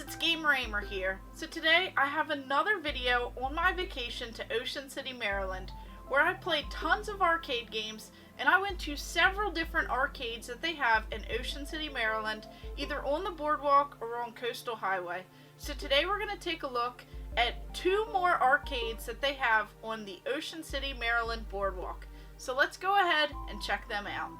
it's Ahmer here. So today I have another video on my vacation to Ocean City, Maryland, where I played tons of arcade games, and I went to several different arcades that they have in Ocean City, Maryland, either on the boardwalk or on Coastal Highway. So today we're going to take a look at two more arcades that they have on the Ocean City, Maryland boardwalk. So let's go ahead and check them out.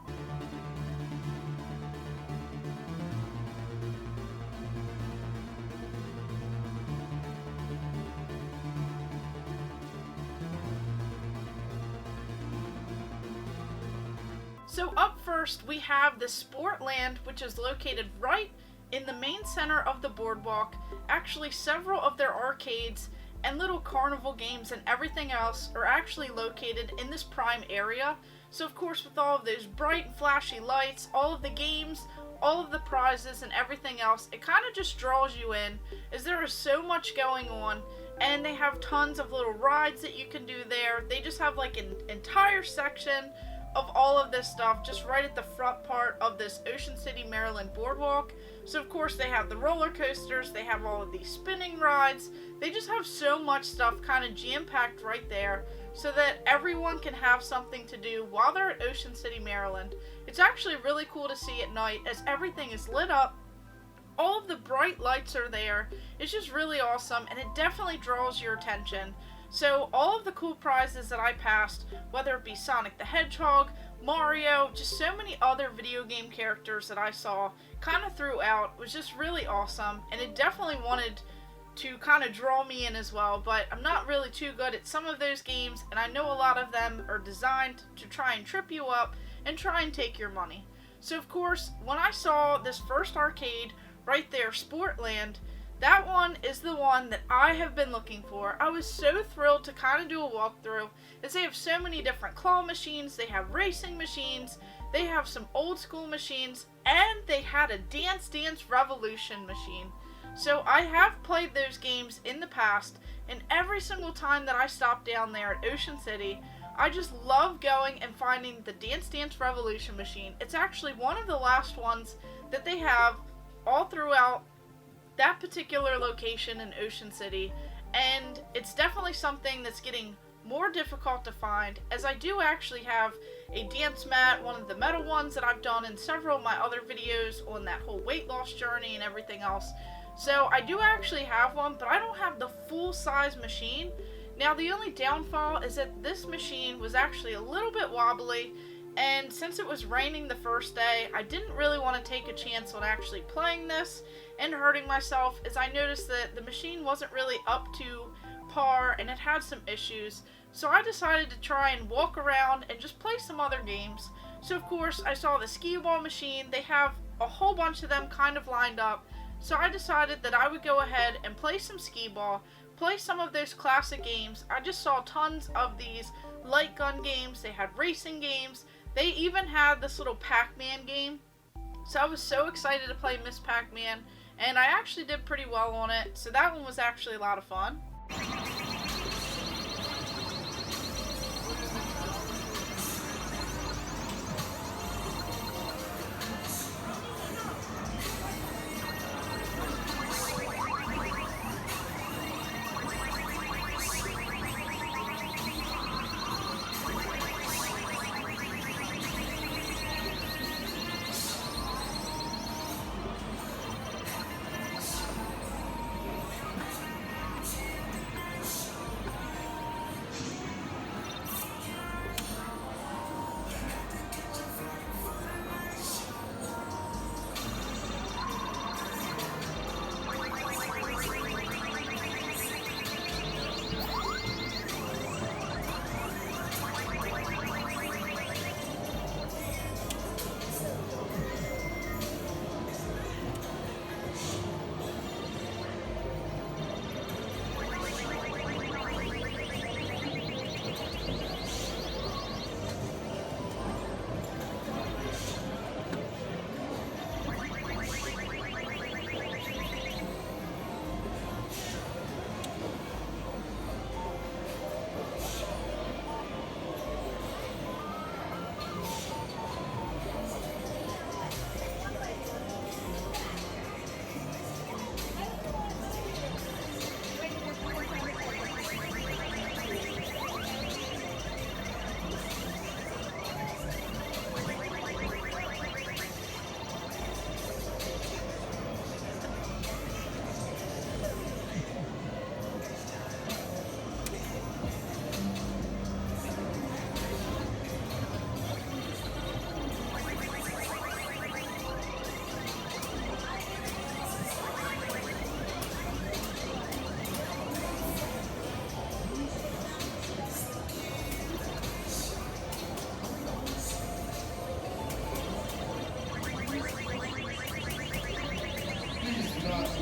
So up first we have the SPORTLAND, which is located right in the main center of the boardwalk. Actually, several of their arcades and little carnival games and everything else are actually located in this prime area. So of course, with all of those bright and flashy lights, all of the games, all of the prizes and everything else, it kind of just draws you in, as there is so much going on. And they have tons of little rides that you can do there. They just have like an entire section of all of this stuff just right at the front part of this Ocean City, Maryland boardwalk. So of course they have the roller coasters, they have all of these spinning rides, they just have so much stuff kind of jam-packed right there so that everyone can have something to do while they're at Ocean City, Maryland. It's actually really cool to see at night as everything is lit up. All of the bright lights are there. It's just really awesome, and it definitely draws your attention. So all of the cool prizes that I passed, whether it be Sonic the Hedgehog, Mario, just so many other video game characters that I saw kind of throughout, was just really awesome, and it definitely wanted to kind of draw me in as well. But I'm not really too good at some of those games, and I know a lot of them are designed to try and trip you up and try and take your money. So of course, when I saw this first arcade right there, SPORTLAND, that one is the one that I have been looking for. I was so thrilled to kind of do a walkthrough, as they have so many different claw machines, they have racing machines, they have some old school machines, and they had a Dance Dance Revolution machine. So I have played those games in the past, and every single time that I stop down there at Ocean City, I just love going and finding the Dance Dance Revolution machine. It's actually one of the last ones that they have all throughout that particular location in Ocean City, and it's definitely something that's getting more difficult to find, as I do actually have a dance mat, one of the metal ones that I've done in several of my other videos on that whole weight loss journey and everything else. So I do actually have one, but I don't have the full size machine. Now the only downfall is that this machine was actually a little bit wobbly, and since it was raining the first day, I didn't really want to take a chance on actually playing this and hurting myself, as I noticed that the machine wasn't really up to par and it had some issues. So I decided to try and walk around and just play some other games. So of course I saw the Skee Ball machine. They have a whole bunch of them kind of lined up. So I decided that I would go ahead and play some Skee Ball, play some of those classic games. I just saw tons of these light gun games. They had racing games. They even had this little Pac Man game. So I was so excited to play Miss Pac Man, and I actually did pretty well on it. So that one was actually a lot of fun.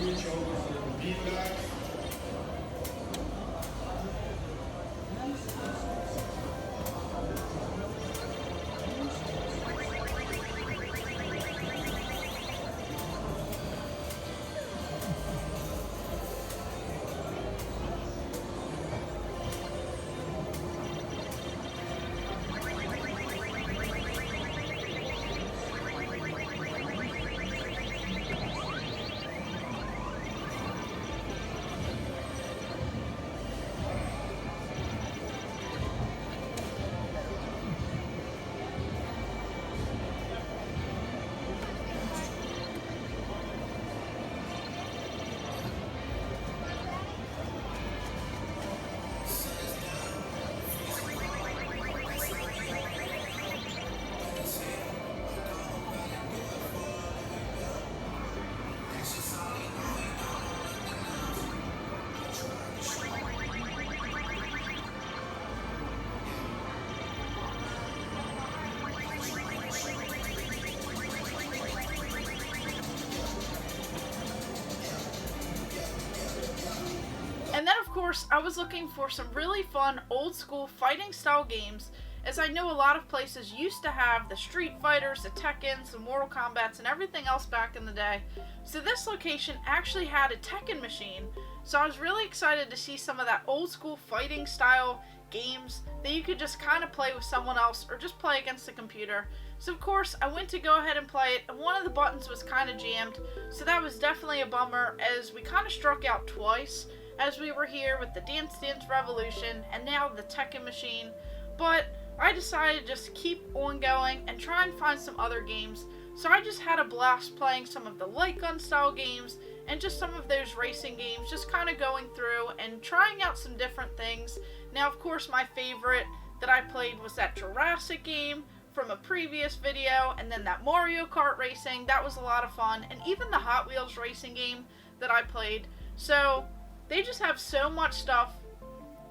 switch over for the feedback. And then, of course, I was looking for some really fun old school fighting style games, as I know a lot of places used to have the Street Fighters, the Tekkens, the Mortal Kombats, and everything else back in the day. So this location actually had a Tekken machine, so I was really excited to see some of that old school fighting style games that you could just kind of play with someone else or just play against the computer. So of course I went to go ahead and play it, and one of the buttons was kind of jammed, so that was definitely a bummer, as we kind of struck out twice as we were here with the Dance Dance Revolution and now the Tekken machine. But I decided to just keep on going and try and find some other games. So I just had a blast playing some of the light gun style games and just some of those racing games, just kind of going through and trying out some different things. Now, of course, my favorite that I played was that Jurassic game from a previous video, and then that Mario Kart Racing. That was a lot of fun, and even the Hot Wheels racing game that I played. So they just have so much stuff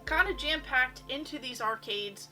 kind of jam-packed into these arcades.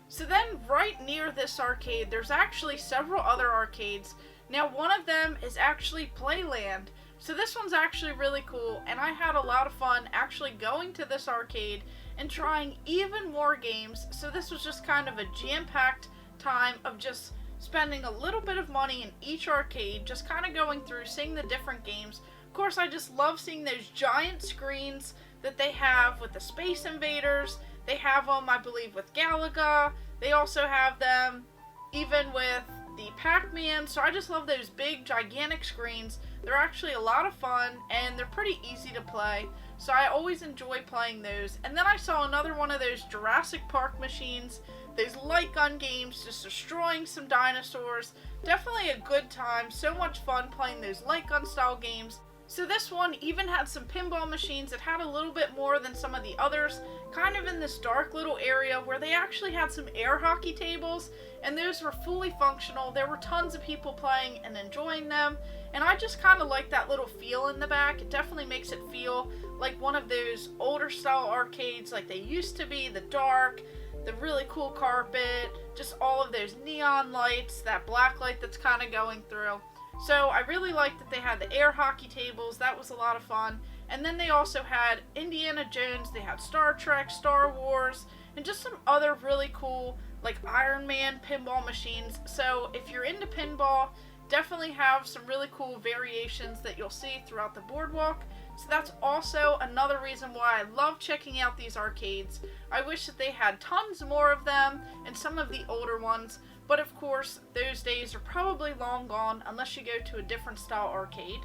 So then right near this arcade, there's actually several other arcades. Now one of them is actually Playland. So this one's actually really cool, and I had a lot of fun actually going to this arcade and trying even more games. So this was just kind of a jam-packed time of just spending a little bit of money in each arcade, just kind of going through, seeing the different games. Of course, I just love seeing those giant screens that they have with the Space Invaders. They have them, I believe, with Galaga. They also have them even with the Pac Man. So I just love those big, gigantic screens. They're actually a lot of fun, and they're pretty easy to play. So I always enjoy playing those. And then I saw another one of those Jurassic Park machines. Those light gun games, just destroying some dinosaurs. Definitely a good time. So much fun playing those light gun style games. So this one even had some pinball machines that had a little bit more than some of the others, kind of in this dark little area where they actually had some air hockey tables, and those were fully functional. There were tons of people playing and enjoying them, and I just kind of like that little feel in the back. It definitely makes it feel like one of those older style arcades like they used to be, the dark, the really cool carpet, just all of those neon lights, that black light that's kind of going through. So I really liked that they had the air hockey tables. That was a lot of fun. And then they also had Indiana Jones, they had Star Trek, Star Wars, and just some other really cool, like Iron Man pinball machines. So if you're into pinball, definitely have some really cool variations that you'll see throughout the boardwalk. So that's also another reason why I love checking out these arcades. I wish that they had tons more of them and some of the older ones. But of course, those days are probably long gone unless you go to a different style arcade.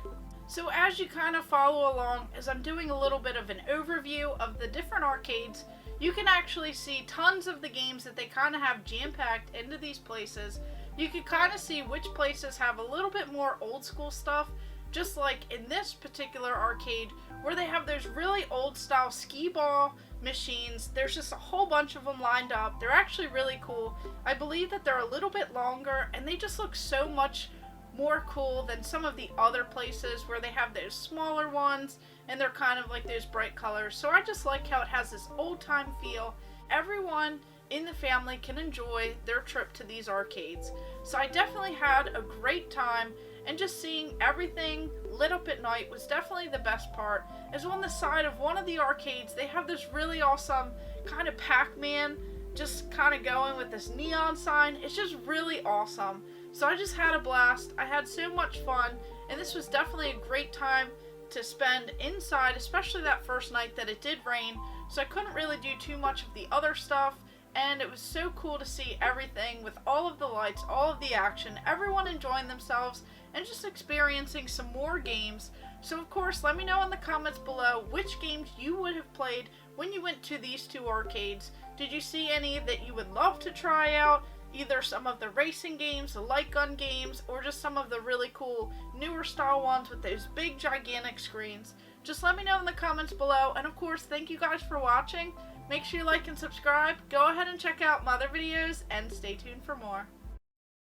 So as you kind of follow along, as I'm doing a little bit of an overview of the different arcades, you can actually see tons of the games that they kind of have jam-packed into these places. You can kind of see which places have a little bit more old school stuff, just like in this particular arcade where they have those really old style Skee Ball machines. There's just a whole bunch of them lined up. They're actually really cool. I believe that they're a little bit longer, and they just look so much more cool than some of the other places where they have those smaller ones and they're kind of like those bright colors. So I just like how it has this old time feel. Everyone in the family can enjoy their trip to these arcades. So I definitely had a great time, and just seeing everything lit up at night was definitely the best part. Is on the side of one of the arcades, they have this really awesome kind of Pac Man just kind of going with this neon sign. It's just really awesome. So I just had a blast. I had so much fun, and this was definitely a great time to spend inside, especially that first night that it did rain, so I couldn't really do too much of the other stuff. And it was so cool to see everything with all of the lights, all of the action, everyone enjoying themselves, and just experiencing some more games. So of course, let me know in the comments below which games you would have played when you went to these two arcades. Did you see any that you would love to try out? Either some of the racing games, the light gun games, or just some of the really cool newer style ones with those big gigantic screens. Just let me know in the comments below, and of course, thank you guys for watching. Make sure you like and subscribe. Go ahead and check out my other videos, and stay tuned for more.